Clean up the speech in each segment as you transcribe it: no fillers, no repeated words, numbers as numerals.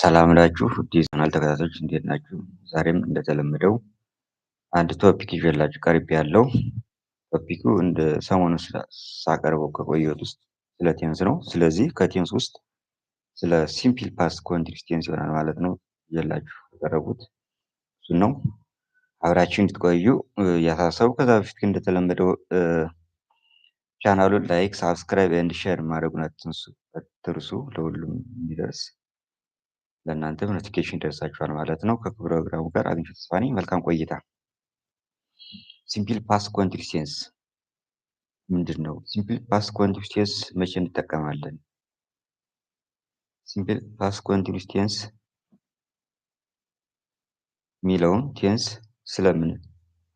ሰላም ናችሁ ውድ የቻናል ተከታታዮች እንዴት ናችሁ? ዛሬም እንደተለመደው አንድ ቶፒክ ይዤላችሁ ቀርቤያለሁ። ቶፒኩ እንደ ሰሞኑን ሳቀርበው ከቆየሁት ውስጥ ስለ ቴንስ ነው። ስለዚህ ከቴንስ ውስጥ ስለ ሲምፕል ፓስት ኮንቲኒዩስ ቴንስ ይሆናል ማለት ነው ይዤላችሁ የቀረቡት እሱን ነው። አብራችሁ እንድትቆዩ እያሳሰብኩ ከዛ በፊት ግን እንደተለመደው ቻናሉን ላይክ፣ ሳብስክራይብ ኤንድ ሼር ማድረጉን አትርሱ ለሁሉም እንዲደርስ ለእናንተ ኖቲፊኬሽን ይደርሳችኋል ማለት ነው። ከፕሮግራሙ ጋር አግኝቼ ተስፋ ነኝ። መልካም ቆይታ። ሲምፕል ፓስት ኮንቲኒዩስ ቴንስ ምንድን ነው? ሲምፕል ፓስት ኮንቲኒዩስ ቴንስ መቼ እንጠቀማለን? ሲምፕል ፓስት ኮንቲኒዩስ ቴንስ የሚለውን ቴንስ ስለምን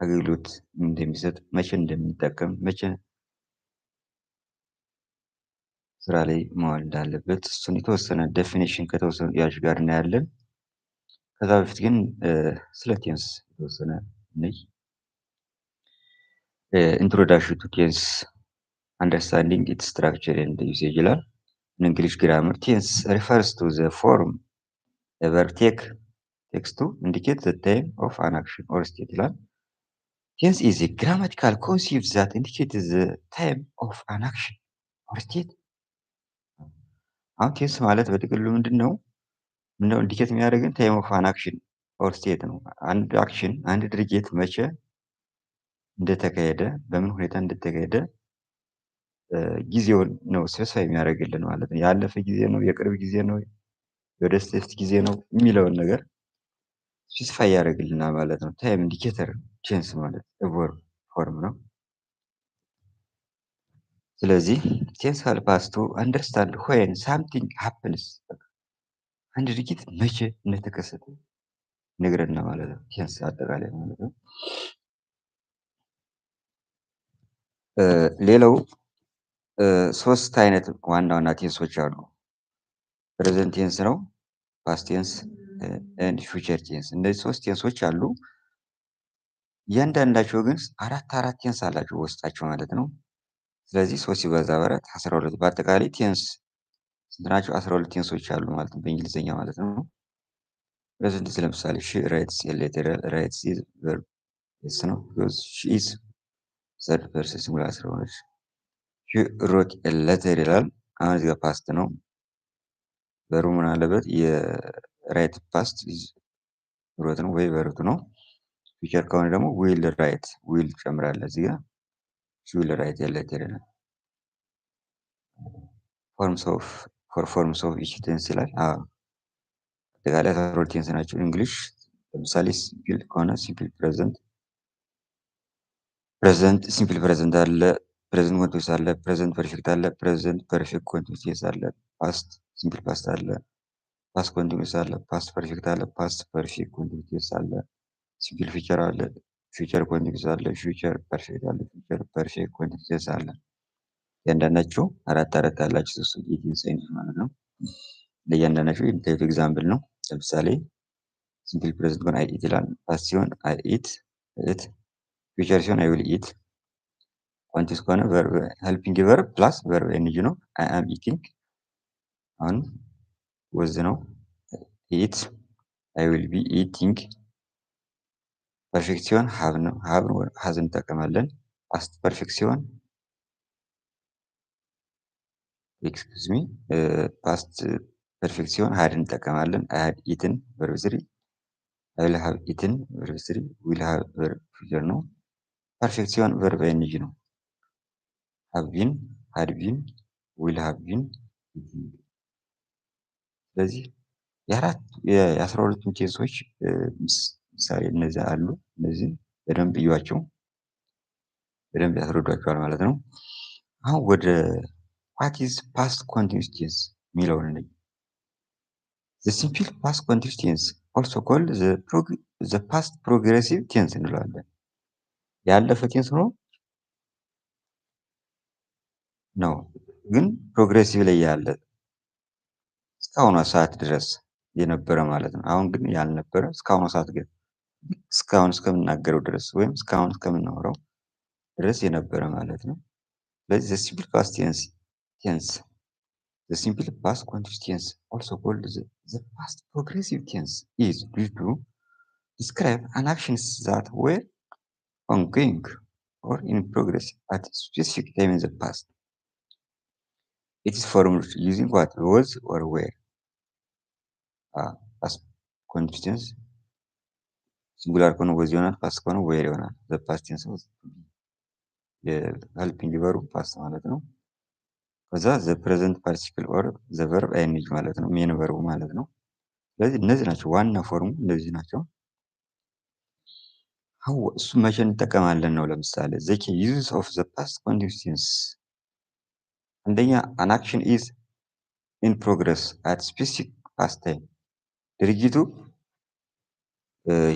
አገልግሎት እንደሚሰጥ፣ መቼ እንደምንጠቀም፣ መቼ ስራ ላይ መዋል እንዳለበት እሱን የተወሰነ ዴፊኒሽን ከተወሰኑ ጥያቄዎች ጋር እናያለን። ከዛ በፊት ግን ስለ ቴንስ የተወሰነ ነኝ። ኢንትሮዳክሽን ቱ ቴንስ አንደርስታንዲንግ ኢትስ ስትራክቸር ኤንድ ዩሴጅ ይላል። In English grammar, tense refers to the form a verb takes to indicate the time of an action or state ይላል። Tense is a grammatical concept that indicates the time of an action or state። አሁን ቴንስ ማለት በጥቅሉ ምንድነው ኢንዲኬት የሚያደርገን ታይም ኦፍ አን አክሽን ኦር ስቴት ነው። አንድ አክሽን አንድ ድርጊት መቼ እንደተካሄደ በምን ሁኔታ እንደተካሄደ ጊዜውን ነው ስፔሲፋይ የሚያደርግልን ማለት ነው። ያለፈ ጊዜ ነው፣ የቅርብ ጊዜ ነው፣ የወደፊት ጊዜ ነው የሚለውን ነገር ስፔሲፋይ ያደርግልናል ማለት ነው። ታይም ኢንዲኬተር ቴንስ ማለት ቨርብ ፎርም ነው። ስለዚህ ቴንስ ሄልፕ አስ ቱ አንደርስታንድ ዌን ሳምቲንግ ሃፕንስ፣ አንድ ድርጊት መቼ እንደተከሰተ ይነግረናል ማለት ነው። ቴንስ አጠቃላይ ማለት ነው። ሌላው ሶስት አይነት ዋና ዋና ቴንሶች አሉ። ፕሬዘንት ቴንስ ነው፣ ፓስት ቴንስ ኤንድ ፊውቸር ቴንስ። እነዚህ ሶስት ቴንሶች አሉ። እያንዳንዳቸው ግን አራት ቴንስ አላቸው በውስጣቸው ማለት ነው። ስለዚህ 3 ሲበዛ በአራት 12። በአጠቃላይ ቴንስ ስንት ናቸው? 12 ቴንሶች አሉ ማለት ነው በእንግሊዝኛ ማለት ነው። ፕሬዘንት ለምሳሌ ሺ ራይትስ ኤ ሌተር፣ ራይትስ ኢዝ ቨርብ ኤስ ነው ቢኮዝ ሺ ኢዝ ሰርድ ፐርሰን ሲንጉላር ስለሆነች። ሺ ሮት ኤ ሌተር ይላል። አሁን እዚህ ጋር ፓስት ነው። ቨርቡ ምን አለበት? የራይት ፓስት ኢዝ ሮት ነው ወይ ቨርብ ነው። ፊውቸር ከሆነ ደግሞ ዊል ራይት፣ ዊል ጨምራለህ እዚህ ጋር ሺ ዊል ራይት ኤ ሌተር ይላል። ፎርምስ ኦፍ ኢች ቴንስ ይላል። አጠቃላይ 12 ቴንስ ናቸው። እንግሊሽ ለምሳሌ ሲምፕል ከሆነ ሲምፕል ፕሬዘንት ሲምፕል ፕሬዘንት አለ፣ ፕሬዘንት ኮንቲኒዩስ አለ፣ ፕሬዘንት ፐርፌክት አለ፣ ፕሬዘንት ፐርፌክት ኮንቲኒዩስ አለ፣ ፓስት ሲምፕል ፓስት አለ፣ ፓስት ኮንቲኒዩስ አለ፣ ፓስት ፐርፌክት አለ፣ ፓስት ፐርፌክት ኮንቲኒዩስ አለ፣ ሲምፕል ፊውቸር አለ፣ ፊውቸር ኮንቲኒዩስ አለ፣ ፊውቸር ፐርፌክት አለ፣ ፊውቸር ፐርፌክት ኮንቲኒዩስ አለ። እያንዳንዳቸው አራት ያላቸው ሶስት የቴንስ አይነት ማለት ነው። ለእያንዳንዳቸው የምታዩት ኤግዛምፕል ነው። ለምሳሌ ሲምፕል ፕሬዘንት ከሆነ አይ ኢት ይላል። ፓስት ሲሆን አይ ኢት እት፣ ፊውቸር ሲሆን አይ ዊል ኢት፣ ኮንቲኒዩስ ከሆነ ቨርብ ሄልፒንግ ቨርብ ፕላስ ቨርብ ኤንጂ ነው። አይ አም ኢቲንግ አሁን ወዝ ነው። ኢት አይ ዊል ቢ ኢቲንግ። ፐርፌክት ሲሆን ሃቭ ነው። ሃዝ እንጠቀማለን። ፓስት ፐርፌክት ሲሆን ኤክስኪውዝ ሚ ፓስት ፐርፌክት ሲሆን ሃድ እንጠቀማለን። አይ ሃድ ኢትን ቨርብ ስሪ፣ አይ ዊል ሃቭ ኢትን ቨርብ ስሪ፣ ዊል ሃቭ ቨርብ ፊውቸር ነው። ፐርፌክት ሲሆን ቨርብ ኤንጂ ነው። ሃቭ ቢን፣ ሃድ ቢን፣ ዊል ሃቭ ቢን። ስለዚህ የ12ቱም ቴንሶች ምሳሌ እነዚህ አሉ። እነዚህን በደንብ እዩዋቸው፣ በደንብ ያስረዷቸዋል ማለት ነው። አሁን ወደ ዋት ኢዝ ፓስት ኮንቲኒዩስ ቴንስ የሚለውን እንይ። ዘ ሲምፕል ፓስት ኮንቲኒዩስ ቴንስ ኦልሶ ኮልድ ዘ ፓስት ፕሮግሬሲቭ ቴንስ እንለዋለን። ያለፈ ቴንስ ነው ግን ፕሮግሬሲቭ ላይ ያለ እስካሁኗ ሰዓት ድረስ የነበረ ማለት ነው። አሁን ግን ያልነበረ እስካሁኗ ሰዓት ግን እስካሁን እስከምናገረው ድረስ ወይም እስካሁን እስከምናወራው ድረስ የነበረ ማለት ነው። ስለዚህ ዘ ሲምፕል ፓስት ኮንቲኒዩስ ቴንስ ኦልሶ ኮልድ The past progressive tense is used to describe an actions that were ongoing or in progress at a specific time in the past. It is formed using what? Was or were as continuous ሲንጉላር ከሆነ was ይሆናል ፓስት ከሆነ were ይሆናል the past tense was የሄልፒንግ ቨርቡ ፓስት ማለት ነው ከዛ the present participle or the verb ing ማለት ነው ሜን ቨርቡ ማለት ነው ስለዚህ እነዚህ ናቸው ዋና ፎርሙ እነዚህ ናቸው እሱ መቼ እንጠቀማለን ነው ለምሳሌ the key uses of the past continuous tense አንደኛ an action is in progress at specific past time ድርጊቱ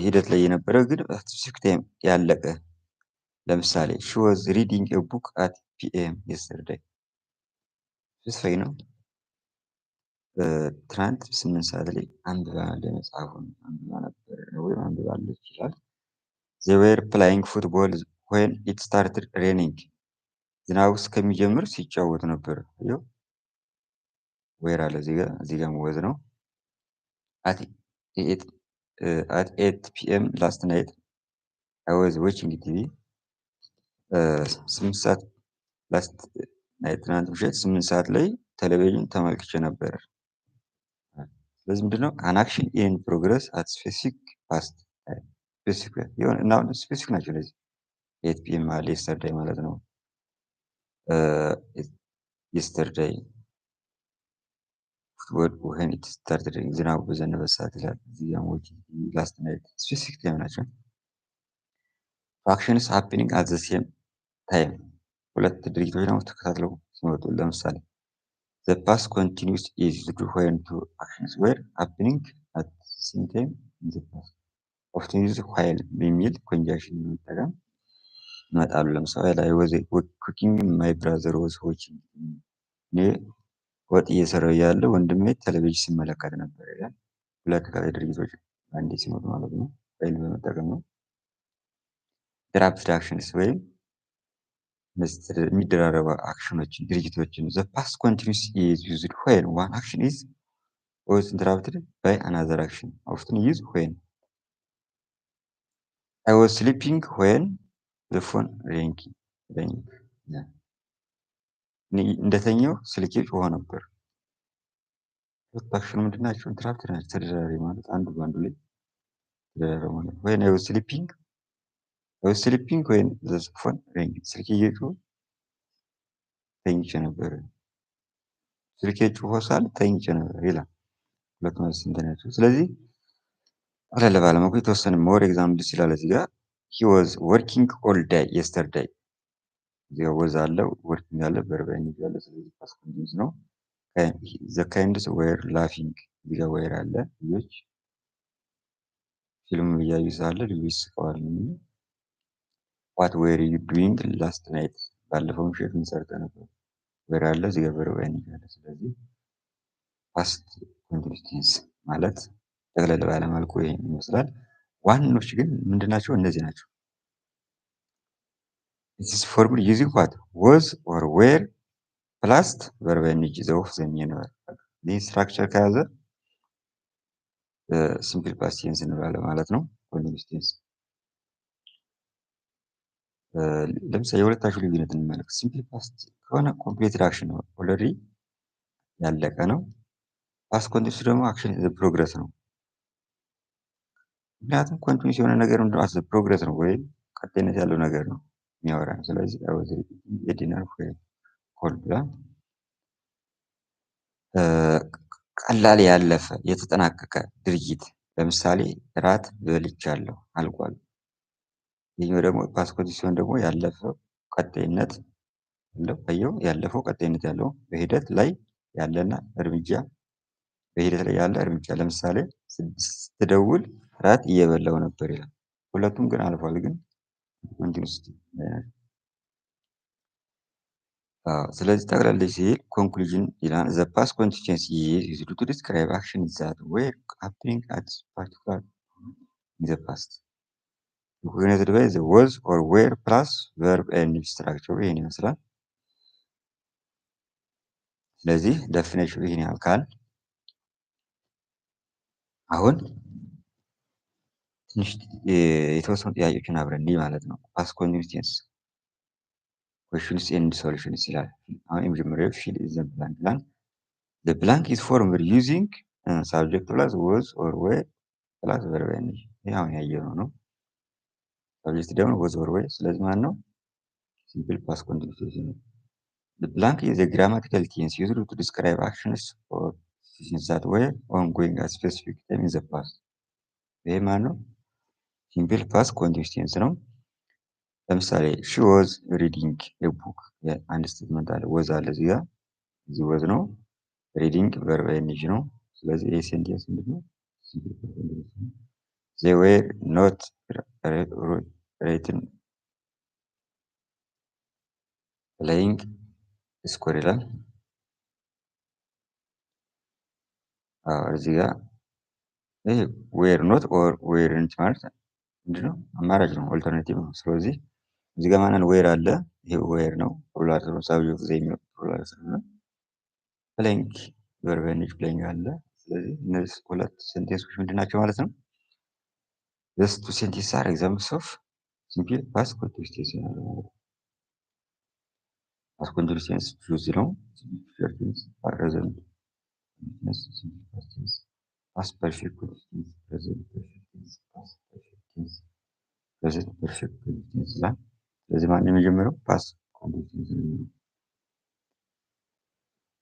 ሂደት ላይ የነበረ ግን ስፔሲፊክ ታይም ያለቀ ለምሳሌ she was reading a book at PM yesterday ስፔሲፊክ ነው ትናንት 8 ሰዓት ላይ አንብባ መጽሐፉን አንብባ ነበር ወይም አንብባለች ይላል they were playing football when it started raining ዝናቡ እስከሚጀምር ሲጫወቱ ነበር ይኸው where አለ እዚህ ጋር was ነው at 8 PM last night I was watching TV 8 ሰዓት ላስት ናይት ትናንት ምሽት 8 ሰዓት ላይ ቴሌቪዥን ተመልክቼ ነበር ስለዚህ ምንድነው an action in progress at specific past time specific የሆነ እና ስፔሲፊክ ናቸው ለዚህ 8 PM ማለት yesterday ማለት ነው yesterday when it started ዝናቡ በዘነበ ሰዓት ይላል እዚህ ጋር ላስት ናይት ስፔሲፊክ ታይም ናቸው actions happening at the same time ሁለት ድርጊቶች ደግሞ ተከታትለው ሲመጡ ለምሳሌ the past continuous is used when two actions were happening at the same time in the past often used while በሚል ኮንጃክሽን በመጠቀም ይመጣሉ ለምሳሌ I was cooking my brother was watching እኔ ወጥ እየሰራሁ እያለ ወንድሜ ቴሌቪዥን ሲመለከት ነበር ይላል ሁለት ተከታታይ ድርጊቶች አንዴ ሲመጡ ማለት ነው while በመጠቀም ነው interrupted actions ወይም የሚደራረቡ አክሽኖችን ድርጊቶችን the past continuous is used when one action is was interrupted by another action often used when I was sleeping when the phone rang እንደተኛው ስልኬ ጮኸ ነበር ሁለት አክሽን ምንድን ናቸው ኢንተራፕትድ ናቸው ተደራራቢ ማለት አንዱ በአንዱ ላይ ተደራራቢ ማለት when I was sleeping when the phone rang ስልኬ እየጮኸ ተኝቼ ነበር ስልኬ ጮኸ ሳል ተኝቼ ነበር ይላል ሁለት መልስ እንደናቸው ስለዚህ አለለ ባለመኩ የተወሰነ ሞር ኤግዛምፕልስ ይላል እዚህ ጋር he was working all day yesterday እዚህ ጋር was አለ working አለ verb ing አለ ስለዚህ past continuous ነው the kinds were laughing እዚህ ጋር were አለ ልጆች ፊልም እያዩ ሳለ ልጆች ስቀዋል what were you doing last night ባለፈው ምሽት ምን ሰርተህ ነበር were አለ እዚህ ጋር verb ing አለ ስለዚህ past continuous tense ማለት ጠቅለል ባለ መልኩ ይሄን ይመስላል ዋናዎች ግን ምንድናቸው እነዚህ ናቸው this is formula using what was or were plus verb ing the of the main verb this structure ከያዘ simple past tense እንላለን ማለት ነው continuous tense ለምሳሌ የሁለታችሁ ልዩነት እንመልከት simple past ከሆነ completed action ነው already ያለቀ ነው past continuous ደግሞ action is progress ነው ምክንያቱም ኮንቲኒስ የሆነ ነገር ምንድነው አስ ፕሮግረስ ነው ወይም ቀጣይነት ያለው ነገር ነው የሚያወራ ስለዚህ አወዝ የዲነር ኮል ብላ ቀላል ያለፈ የተጠናቀቀ ድርጊት ለምሳሌ ራት በልቻለሁ አልቋል ይሄው ደግሞ ፓስት ኮንዲሽን ደግሞ ያለፈው ቀጣይነት ያለፈው ቀጣይነት ያለው በሂደት ላይ ያለና እርምጃ በሂደት ላይ ያለ እርምጃ ለምሳሌ ስትደውል ራት እየበላው ነበር ይላል ሁለቱም ግን አልፏል ግን ኮንቲኒዩስ ስለዚህ ጠቅላላ ሲል ኮንክሉዥን ይላል the past continuous is used to describe actions that were happening at particular in the past recognized by the was or were plus verb and structure ይሄን ይመስላል ስለዚህ ዴፊኒሽኑ ይሄን ያልካል አሁን ትንሽ የተወሰኑ ጥያቄዎችን አብረን እንይ ማለት ነው። ፓስት ኮንቲኒዩስ ቴንስ ኩዌሽንስ ኤንድ ሶሉሽንስ ይላል። አሁን የመጀመሪያው ፊል ኢን ዘ ብላንክ ይላል። ዘ ብላንክ ኢዝ ፎርምድ ዩዚንግ ሳብጀክት ፕላስ ወዝ ኦር ዌር ፕላስ ቨርብ ኢንግ። ይሄ አሁን ያየነው ነው። ሳብጀክት ደግሞ ወዝ ኦር ዌር። ስለዚህ ማን ነው? ሲምፕል ፓስት ኮንቲኒዩስ ቴንስ ነው። The blank is a grammatical tense used to describe actions or situations that were ongoing at specific time in the past. ይሄ ማን ነው? ሲምፕል ፓስት ኮንቲኒዩስ ቴንስ ነው። ለምሳሌ ሺ ዋዝ ሪዲንግ ኤ ቡክ አንድ ስቴትመንት አለ። ወዝ አለ እዚህ ጋር እዚህ ወዝ ነው። ሪዲንግ ቨርብ ኢንግ ነው። ስለዚህ ይሄ ሴንቴንስ ምንድን ነው? ሲምፕል ፓስት ኮንቲኒዩስ ነው። they were not written playing ስኮር ይላል። እዚህ ጋር ይሄ ዌር ኖት ኦር ዌርንት ማለት ምንድነው? አማራጭ ነው፣ ኦልተርናቲቭ ነው። ስለዚህ እዚህ ጋር ማንን ዌር አለ? ይሄ ዌር ነው። ፕሉራል ነው። ሳብጀክት ዘ የሚለው ፕሉራል ስለሆነ ፕሌይንግ ቨርብ ኢንግ ፕሌይንግ አለ። ስለዚህ እነዚህ ሁለት ሴንቴንሶች ምንድን ናቸው ማለት ነው? these two sentences are examples of simple past continuous tense ይሆናሉ ማለት ነው። ፓስት ኮንቲኒዩስ ቴንስ ሹዝ ነው። ፊውቸር ቴንስ ፕሬዘንት continuous simple past tense past perfect continuous tense present perfect tense past perfect tense present perfect continuous tense ይላል። ስለዚህ ማን ነው የመጀመሪያው? ፓስት ኮንቲኒዩስ ቴንስ ነው።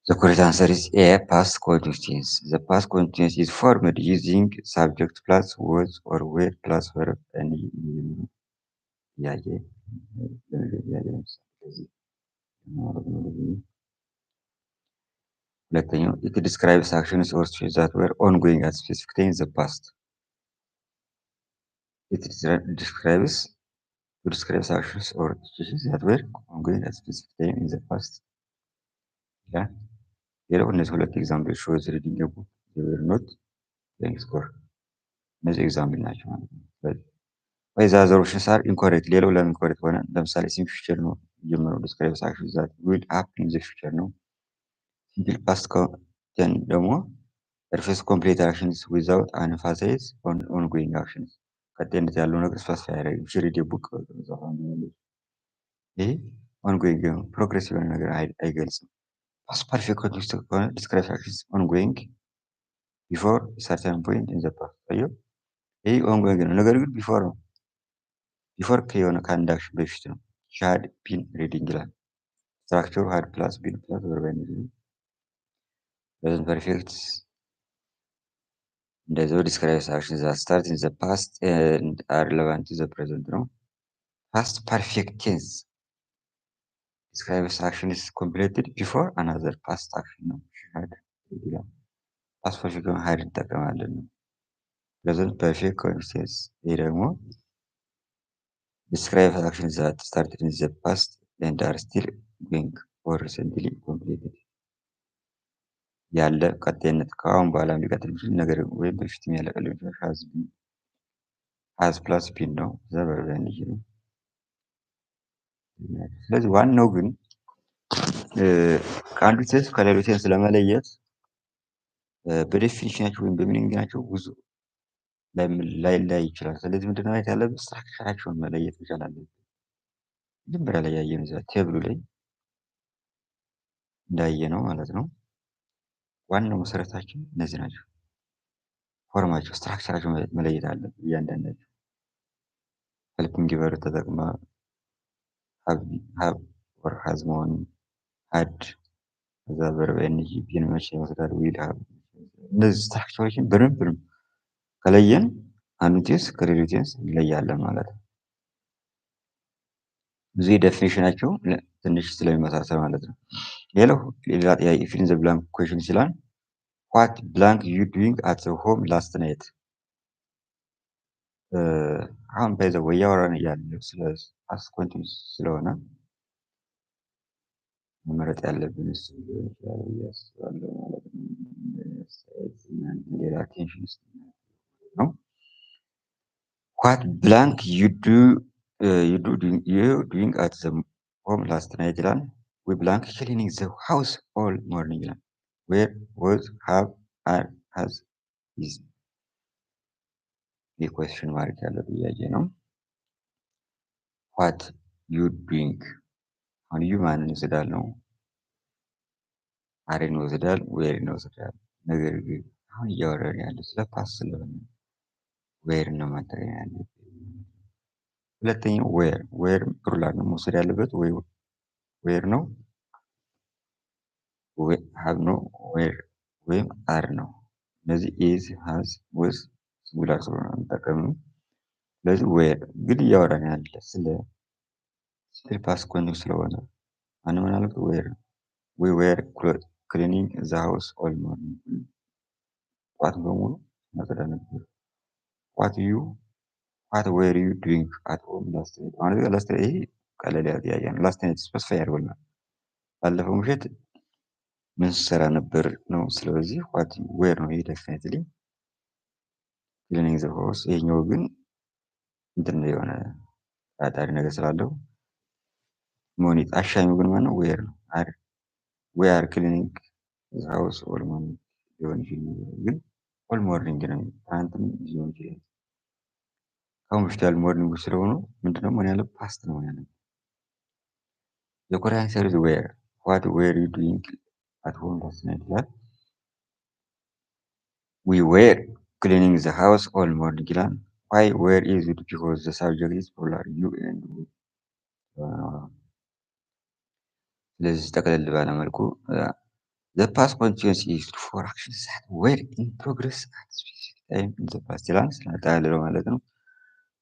The correct answer is A, past continuous tense. The past continuous is formed using subject plus was or were plus verb and ጥያቄ ሁለተኛው it describes actions or situations that were ongoing at specific time in the past. It describes actions or situations that were ongoing at specific time in the past. Yeah. ሌላው እነዚህ ሁለት ኤግዛምፕሎች ሾዝ ሪዲንግ ኤ ቡክ they were not playing score እነዚህ ኤግዛምፕል ናቸው ማለት ነው። ወይ the other options are incorrect። ሌላው ለምን ኢንኮሬክት ሆነ? ለምሳሌ ሲምፕል ፊውቸር ነው የጀመረው describes actions that will happen in the future ነው። ሲምፕል ፓስት ደግሞ ሪፍሌክስ ኮምፕሌት አክሽንስ ዊዛውት አን ኤምፋሳይዝ ኦን ኦንጎይንግ አክሽንስ ቀጣይነት ያለው ነገር ስፔሲፋይ አያደርግም። ሺ ሪድ ኤ ቡክ ይሄ ኦንጎይንግ ፕሮግሬስ የሆነ ነገር አይገልጽም። ፓስት ፐርፌክት ኮንቴክስት ከሆነ ዲስክራይብስ አክሽንስ ኦንጎይንግ ቢፎር ሰርተን ፖይንት ኢን ዘ ፓስት። አየው ይሄ ኦንጎይንግ ነው፣ ነገር ግን ቢፎር ነው። ቢፎር ከሆነ ከአንድ አክሽን በፊት ነው። ሺ ሃድ ቢን ሪዲንግ ይላል። ስትራክቸሩ ሃድ ፕላስ ቢን ፕላስ ቨርብ ኢንግ ነው። ፕሬዘንት ፐርፌክት እንደዚያው ዲስክራይብስ አክሽንስ ዛት ስታርት ኢን ዘ ፓስት ኤንድ አር ሪሌቫንት ቱ ዘ ፕሬዘንት ነው። ፓስት ፐርፌክት ቴንስ describes actions completed before another past action ነው። ሻድ ይላል። ፓስት ፐርፌክት ሃድ እንጠቀማለን ነው። ፕሬዘንት ፐርፌክት ኮንቲኒዩስ ቴንስ ይሄ ደግሞ describes actions that started in the past and are still going or recently completed ያለ ቀጣይነት ከአሁን በኋላ ሊቀጥል የሚችል ነገር ወይም በፊትም ያለቀ ሊሆን ይችላል። ሃዝ ፕላስ ቢን ነው። እዛ ቨርብ ኢንግ ነው። ስለዚህ ዋናው ግን ከአንዱ ቴንስ ከሌላው ቴንስ ለመለየት በዴፊኒሽናቸው ወይም በሚኒንጋቸው ብዙ ላይለያይ ይችላል። ስለዚህ ምንድነው ማየት ያለብን? ስትራክቸራቸውን መለየት መቻል አለብን። መጀመሪያ ላይ ያየነው እዛ ቴብሉ ላይ እንዳየነው ማለት ነው። ዋናው መሰረታችን እነዚህ ናቸው። ፎርማቸው ስትራክቸራቸው መለየት አለብን። እያንዳንዳቸው ሄልፒንግ ቨርብ ተጠቅማ ሀብ ኦር ሀዝ መሆን ሀድ ከዛ ቨርብ ኢንግ ቢን መቼ ይወስዳል ዊል ሀብ እነዚህ ስትራክቸሮችን በደንብ ከለየን አንዱ ቴንስ ከሌላው ቴንስ እንለያለን ማለት ነው። ብዙ ዴፊኒሽናቸው ትንሽ ስለሚመሳሰል ማለት ነው። ሌላ ጥያቄ ፊል ኢን ዘ ብላንክ ኩዌሽን ይችላል። ዋት ብላንክ ዩ ዱይንግ አት ዘ ሆም ላስት ናይት። አሁን በዛ ወይ ያወራን እያለ ስለ ፓስት ኮንቲኒዩስ ስለሆነ መመረጥ ያለብን እሱ ያስባለው ማለት ነው። ሌላ ቴንሽን ውስጥ ነው። ዋት ብላንክ ዩ ዱይንግ አት ዘ ሆም ላስት ናይት ይላል። ዊ ብላንክ ክሊኒንግ ዘ ሃውስ ኦል ሞርኒንግ ይላል። ዌር ወዝ ሃቭ አር ሃዝ ኢዝ የኩዌስችን ማርክ ያለው ጥያቄ ነው። ዋት ዩ ዱይንግ። አሁን ዩ ማንን ይወስዳል ነው? አሬን ይወስዳል፣ ዌርን ይወስዳል። ነገር ግን አሁን እያወራን ያለው ስለ ፓስት ስለሆነ ዌር ነው መጠቀም ያለብን። ሁለተኛው ዌር ፕሉራል ነው መውሰድ ያለበት ወይ ዌር ነው ሀብ ነው ዌር ወይም አር ነው። እነዚህ ኢዝ ሃዝ ወዝ ሲንጉላር ስለሆነ የምንጠቀመው። ስለዚህ ዌር ግን እያወራን ያለ ስለ ፓስት ኮንቲኒዩስ ስለሆነ ማን ማለት ዌር ዊ ዌር ክሊኒንግ ዘ ሃውስ ኦል ሞርኒንግ። ጠዋት በሙሉ እናጸዳ ነበር። ዋት ዌር ዩ ዱይንግ አት ሆም ላስት ናይት። አሁን እዚህ ጋር ላስት ናይት ይሄ ቀለል ያለ ጥያቄ ነው። ላስት ናይት ስፔሲፋይ ያደርጉልናል። ባለፈው ምሽት ምን ስትሰራ ነበር ነው። ስለዚህ ዋት ዌር ነው ይሄ ዴፊኒትሊ ክሊኒንግ ዘ ሃውስ። ይሄኛው ግን እንትን ነው የሆነ አጣሪ ነገር ስላለው ሞኒት አሻሚው ግን ማነው? ዌር ነው። ዊ አር ክሊኒንግ ዘ ሃውስ ኦል ሞርኒንግ ሊሆን ይችላል። ግን ኦል ሞርኒንግ ነው። ትናንትም ሊሆን ይችላል። ከአሁን በፊት ያሉ ሞርኒንጎች ስለሆኑ ምንድነው መሆን ያለበት? ፓስት ነው መሆን ያለበት። የኮሪያን ሰርቪስ ዌር ዋት ዌር ዩ ዱይንግ አት ሆም ላስት ናይት ይላል። ዊ ዌር ክሊኒንግ ዘ ሃውስ ኦል ሞርኒንግ ይላል። ዋይ ዌር ኢዝ ዩዝድ ቢኮዝ ዘ ሳብጀክት ኢዝ ፕሉራል ዩ ኤንድ ዊ። ስለዚህ ጠቅለል ባለ መልኩ ዘ ፓስት ኮንቲኒዩስ ኢዝ ዩዝድ ፎር አክሽንስ ዛት ዌር ኢን ፕሮግረስ አት ስፔሲፊክ ታይም ኢን ዘ ፓስት ይላል። ስናጠቃልለው ማለት ነው።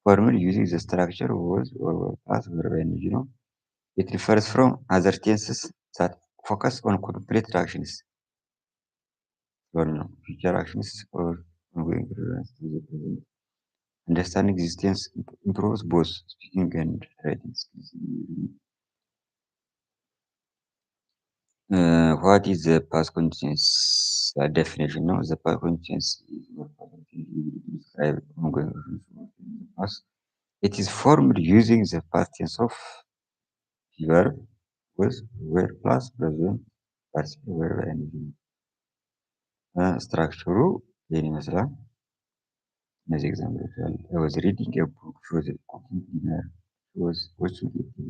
ፎርሙል ዩዚንግ ዘ ስትራክቸር ወዝ ኦር ፓስት ቨርብ ኢንግ ነው። ኢት ሪፈርስ ፍሮም አዘር ቴንስስ ዛት ፎከስ ኦን ኮምፕሌትድ አክሽንስ ነው። ፊውቸር አክሽንስ ኦር ኦንጎይንግ ሪለቨንስ ቱ ዘ ፕሬዘንት አንደርስታንዲንግ ዚስ ቴንስ ኢምፕሩቭስ ቦዝ ስፒኪንግ ኤንድ ራይቲንግ ስኪልስ። ዋት ኢዝ ዘ ፓስት ኮንቲኒዩስ ዴፊኒሽን ነው። ዘ ፓስት ኮንቲኒዩስ ዲስክራይብ ኦንጎይንግ ፓስት ኢት ኢዝ ፎርምድ ዩዚንግ ዘ ፓስት ቴንስ ኦፍ ቨርብ with where plus present participle where ኢንግ ስትራክቸሩ ይህን ይመስላል። እነዚህ ኤግዛምፕሎች አሉ። I was reading a book. She was cooking dinner. She was watching a TV.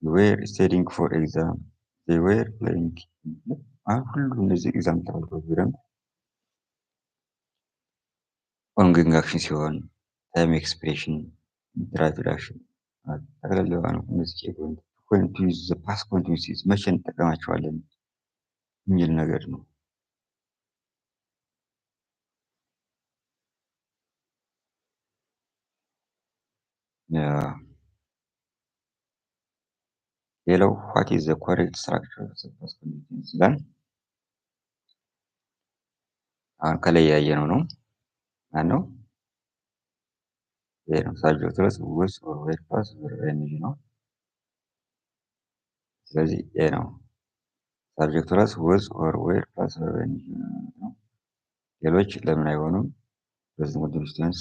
We were studying for exam. They were playing. ሁሉ እነዚህ ኤግዛምፕል ፕሮግራም ኦንጎይንግ አክሽን ሲሆን ታይም ኤክስፕሬሽን ኢንተራክቲቭ አክሽን ጠቅለል ባለ እነዚህ ኮንቲኒዩስ ዘ ፓስት ኮንቲኒዩስ መቼ እንጠቀማቸዋለን የሚል ነገር ነው። ሌላው ዋት ኢዝ ዘ ኮሬክት ስትራክቸር ኦፍ ዘ ፓስት ኮንቲኒዩስ ይላል። አሁን ከላይ ያየነው ነው። ማነው? ይሄ ነው። ሳብጀክት ፕለስ ወዝ ኦር ዌር ፕለስ ቨርብ ኢንግ ነው። ስለዚህ ይሄ ነው። ሳብጀክት ፕለስ ወዝ ኦር ዌር ፕለስ ቨርብ ኢንግ ነው። ሌሎች ለምን አይሆኑም? ፕሬዘንት ኮንቲኒዩስ ቴንስ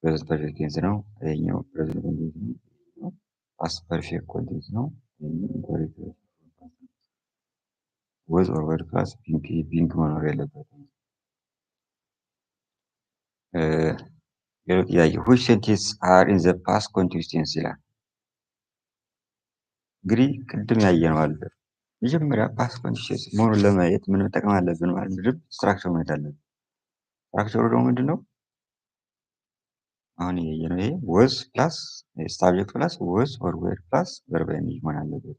ፕሬዘንት ፐርፌክት ቴንስ ነው። ይሄኛው ፕሬዘንት ኮንቲኒዩስ ነው። ፓስት ፐርፌክት ኮንቲኒዩስ ነው። ወዝ ኦር ዌር ፕለስ ቢንግ መኖር የለበትም። ሌላው ጥያቄ which sentences are in the past continuous tense ይላል። እንግዲህ ቅድም ያየነው አለ። መጀመሪያ ፓስት ኮንቲኒዩስ መሆኑን ለማየት ምን መጠቀም አለብን ማለት ነው? ስትራክቸር ማየት አለብን። ስትራክቸሩ ደግሞ ምንድነው? አሁን ያየነው ይሄ ወዝ ፕላስ ሳብጀክት ፕላስ ወዝ ኦር ዌር ፕላስ ቨርብ ኢንግ መሆን አለበት።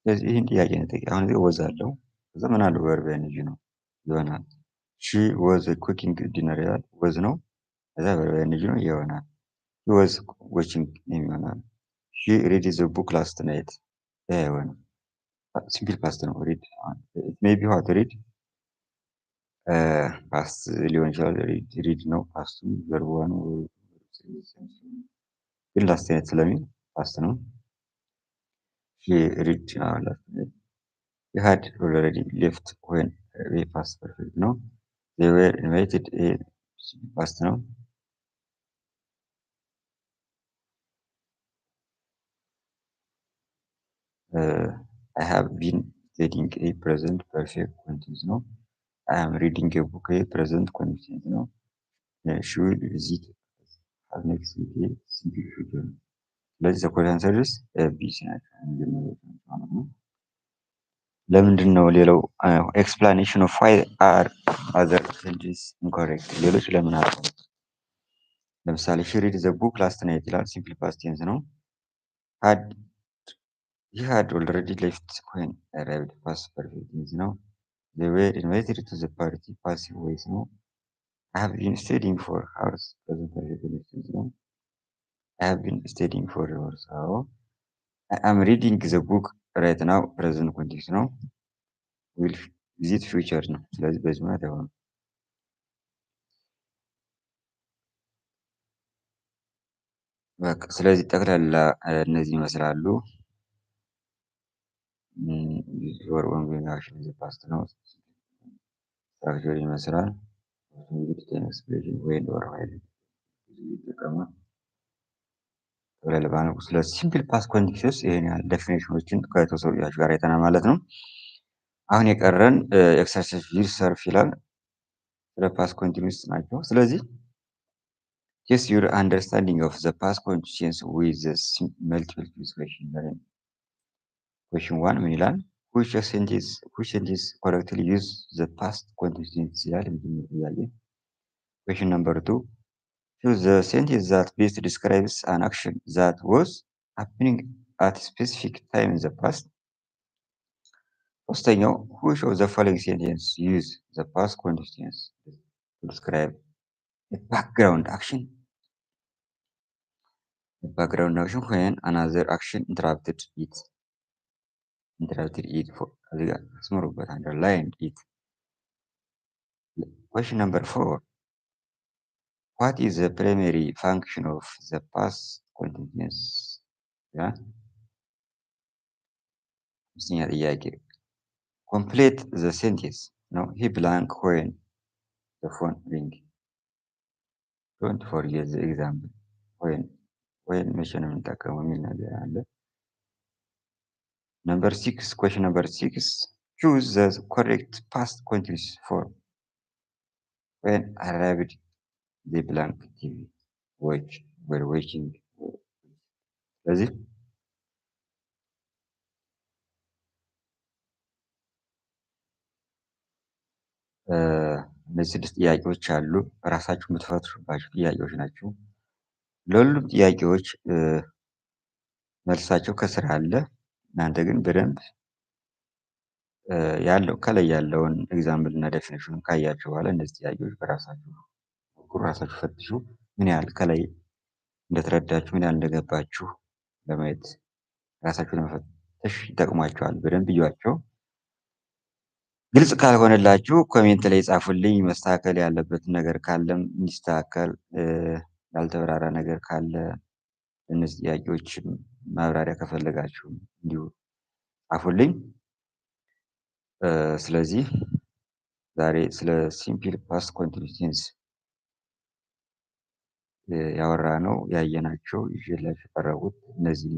ስለዚህ ይህን ጥያቄ ነው ጠይቀኝ። አሁን እዚህ ወዝ አለው ከዛ ምን አለው? ቨርብ ኢንግ ነው ይሆናል። ሺ ወዝ ኩኪንግ ዲነር ይላል። ወዝ ነው ከዛ ቨርብ ኢንግ ነው ይሆናል። ሂ ወዝ ዋቺንግ ይሆናል። ሺ ሪድ ዘ ቡክ ላስት ናይት ይሆናል። ሲምፕል ፓስት ነው። ሪድ ሜይ ቢ ዋት ሪድ ፓስት ሊሆን ይችላል። ሪድ ነው ፓስቱ ቨርቡ ነው ግን ላስት ናይት ስለሚል ፓስት ነው። ሺ ሪድ ላስት ናይት he had already left when past perfect ነው። they were invited past ነው። I have been studying present perfect continuous ነው። I am reading a book present continuous ነው። ሺ ዊል ቪዚት ኔክስት ዊክ ሲምፕል ፊውቸር ነው። ስለዚህ ዘ ኮሬክት አንሰርስ ቢሲ ናቸው የመጀመሪያዎቹ ናቸው ማለት ነው። ለምንድን ነው ሌላው ኤክስፕላኔሽን ኦፍ ዋይ አር አዘር ቼንጅስ ኢንኮሬክት ሌሎች ለምን አሉ? ለምሳሌ ሺ ሪድ ዘ ቡክ ላስት ናይት ይላል። ሲምፕል ፓስት ቴንስ ነው። ሃድ ሂ ሃድ ኦልሬዲ ሌፍት ዌን አራይቭድ ፓስት ፐርፌክት ቴንስ ነው። ዘይ ዌር ኢንቫይትድ ቱ ዘ ፓርቲ ፓሲቭ ቮይስ ነው። አይ ሃቭ ቢን ስቴዲንግ ፎር ሃወርስ ፕሬዘንት ፐርፌክት ቴንስ ነው። አይ ሃቭ ቢን ስቴዲንግ ፎር ሃወርስ አዎ። አይ አም ሪዲንግ ዘ ቡክ ራይት ናው ፕሬዘንት ኮንቲኒዩስ ነው። ዊል ቪዚት ፊውቸር ነው። ስለዚህ በዚህ ማለት አይሆንም። በቃ ስለዚህ ጠቅላላ እነዚህ ይመስላሉ። ዩር ኦንጎይንግ አክሽን ኢን ዘ ፓስት ነው። ስትራክቸር ይመስላል። እንግዲህ ኤክስፕሬሽን ዌን ኦር ዋይል ይጠቀማል። ጠቅላላ ባነቁ ስለ ሲምፕል ፓስት ኮንቲኒዩስ ይሄን ያህል ዴፊኒሽኖችን ከተወሰኑ ጥያቄዎች ጋር አይተናል ማለት ነው። አሁን የቀረን ኤክሰርሳይዝ ዊል ሰርፍ ይላል። ስለ ፓስት ኮንቲኒዩስ ናቸው። ስለዚህ ቴስት ዩር አንደርስታንዲንግ ኦፍ ዘ ፓስት ኮንቲኒዩስ ዊዝ ዘ መልቲፕል ቾይስ ኩዌስችን ይላል። ኩዌስችን 1 ምን ይላል? which sentence correctly use the past continuous ይላል። የመጀመሪያው ጥያቄ። ኩዌስችን ነምበር 2 choose the sentence that best describes an action that was happening at a specific time in the past። ሶስተኛው which of the following sentence use the past continuous to describe a background action when another action interrupted it for እዚህ ጋር አስምሩበት underline it። question number 4 what is the primary function of the past continuous ይላል። አምስተኛ ጥያቄ complete the sentence ነው። he blank when the phone ring don't forget the example when መቼ ነው የምንጠቀመው የሚል ነገር አለ። number 6 question number 6 choose the correct past continuous form when arrived the blank TV watch were watching ስለዚህ እነዚህ 6 ጥያቄዎች አሉ። ራሳችሁ የምትፈትሹባቸው ጥያቄዎች ናቸው። ለሁሉም ጥያቄዎች መልሳቸው ከስር አለ። እናንተ ግን በደንብ ያለው ከላይ ያለውን ኤግዛምፕል እና ዴፊኒሽኑን ካያችሁ በኋላ እነዚህ ጥያቄዎች ራሳችሁ ፈትሹ። ምን ያህል ከላይ እንደተረዳችሁ ምን ያህል እንደገባችሁ ለማየት ራሳችሁ ለመፈተሽ ይጠቅሟቸዋል። በደንብ እዩዋቸው። ግልጽ ካልሆነላችሁ ኮሜንት ላይ ጻፉልኝ። መስተካከል ያለበት ነገር ካለም እንዲስተካከል፣ ያልተብራራ ነገር ካለ እነዚህ ጥያቄዎች ማብራሪያ ከፈለጋችሁ እንዲሁ ጻፉልኝ። ስለዚህ ዛሬ ስለ ሲምፕል ፓስት ኮንቲኒዩስ ቴንስ ያወራነው ያየናቸው ይዤላችሁ የቀረቡት እነዚህ